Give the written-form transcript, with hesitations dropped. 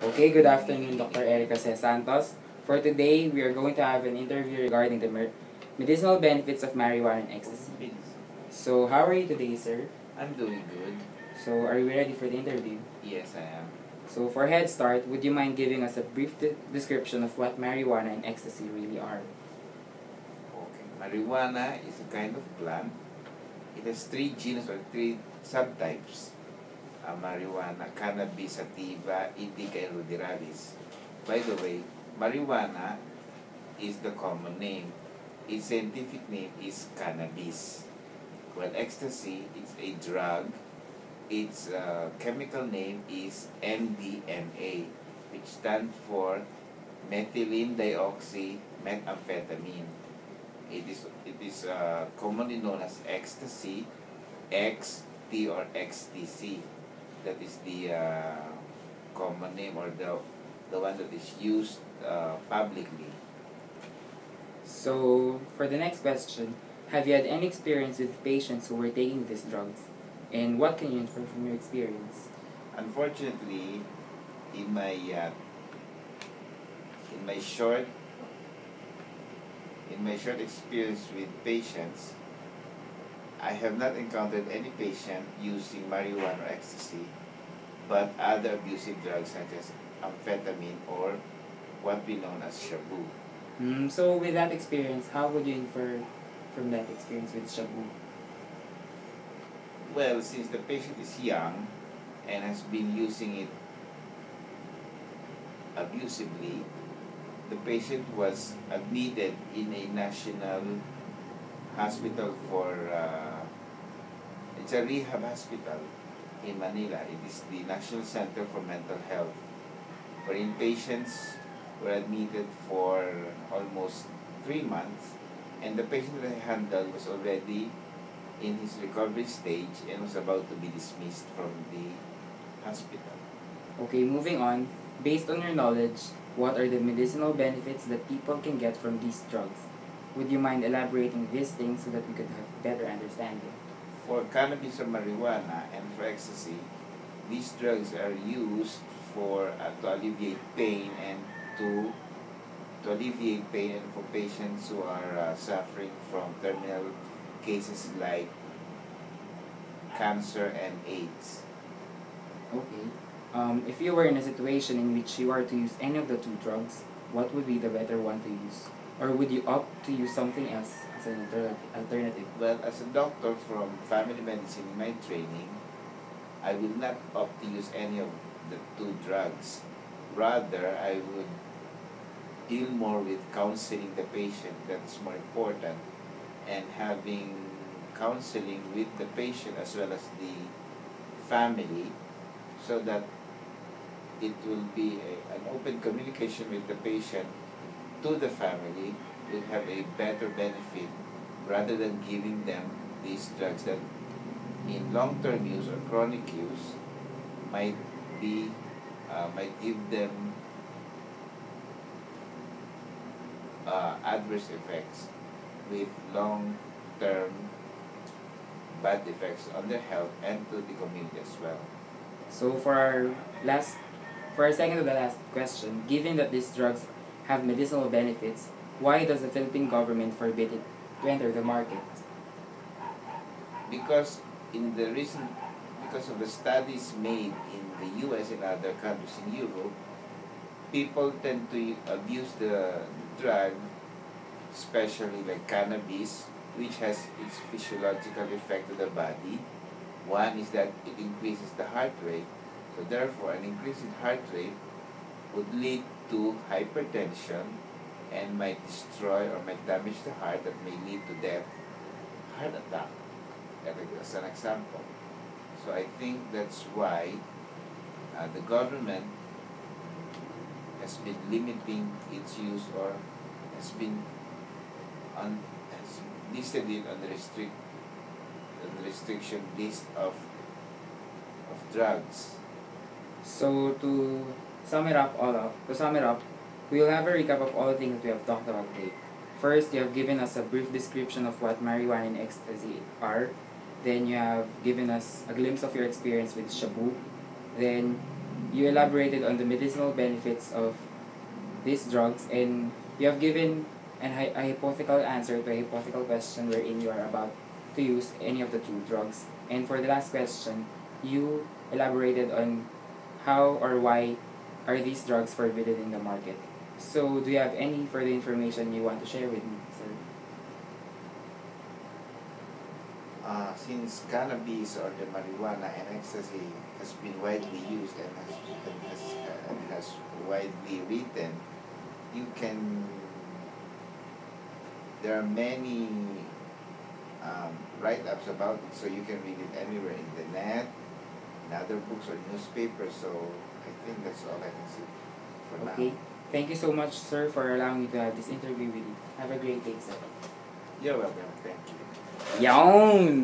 Okay, good afternoon, Dr. Erica C. Santos. For today, we are going to have an interview regarding the medicinal benefits of marijuana and ecstasy. So, how are you today, sir? I'm doing good. So, are you ready for the interview? Yes, I am. So, for head start, would you mind giving us a brief description of what marijuana and ecstasy really are? Okay. Marijuana is a kind of plant. It has three genus or three subtypes. Marijuana, cannabis sativa, indica, and ruderalis. By the way, marijuana is the common name. Its scientific name is cannabis. While ecstasy is a drug, its chemical name is MDMA, which stands for methylene dioxymethamphetamine. It is commonly known as ecstasy, XT or XTC. That is the common name, or the one that is used publicly. So, for the next question, have you had any experience with patients who were taking these drugs? And what can you infer from your experience? Unfortunately, in my short experience with patients, I have not encountered any patient using marijuana or ecstasy, but other abusive drugs such as amphetamine or what we know as shabu. So, with that experience, how would you infer from that experience with shabu? Well, since the patient is young and has been using it abusively, the patient was admitted in a national hospital for it's a rehab hospital in Manila. It is the National Center for Mental Health, wherein patients were admitted for almost 3 months, and the patient that I handled was already in his recovery stage and was about to be dismissed from the hospital. Okay, moving on. Based on your knowledge, what are the medicinal benefits that people can get from these drugs? Would you mind elaborating these things so that we could have better understanding? For cannabis or marijuana and for ecstasy, these drugs are used for to alleviate pain and for patients who are suffering from terminal cases like cancer and AIDS. Okay. If you were in a situation in which you are to use any of the two drugs, what would be the better one to use? Or would you opt to use something else as an alternative? Well, as a doctor from family medicine in my training, I would not opt to use any of the two drugs. Rather, I would deal more with counseling the patient. That's more important, and having counseling with the patient as well as the family, so that it will be an open communication with the patient to the family, will have a better benefit rather than giving them these drugs that in long-term use or chronic use might give them adverse effects with long-term bad effects on their health and to the community as well. So for our second to the last question, given that these drugs have medicinal benefits, why does the Philippine government forbid it to enter the market? Because of the studies made in the US and other countries in Europe, people tend to abuse the drug, especially like cannabis, which has its physiological effect to the body. One is that it increases the heart rate, so therefore an increase in heart rate would lead to hypertension and might destroy or might damage the heart, that may lead to death, heart attack, as an example. So I think that's why the government has been limiting its use, or has listed it on the restriction list of drugs. So to sum it up, we will have a recap of all the things that we have talked about today. First, you have given us a brief description of what marijuana and ecstasy are. Then you have given us a glimpse of your experience with shabu. Then you elaborated on the medicinal benefits of these drugs, and you have given a hypothetical answer to a hypothetical question wherein you are about to use any of the two drugs. And for the last question, you elaborated on how or why are these drugs forbidden in the market. So, do you have any further information you want to share with me, sir? Since cannabis or the marijuana and ecstasy has been widely used and has widely written, there are many write-ups about it, so you can read it anywhere in the net, in other books or newspapers. So I think that's all I can say for Okay. now. Thank you so much, sir, for allowing me to have this interview with you. Have a great day, sir. You're welcome. Thank you. Yawn!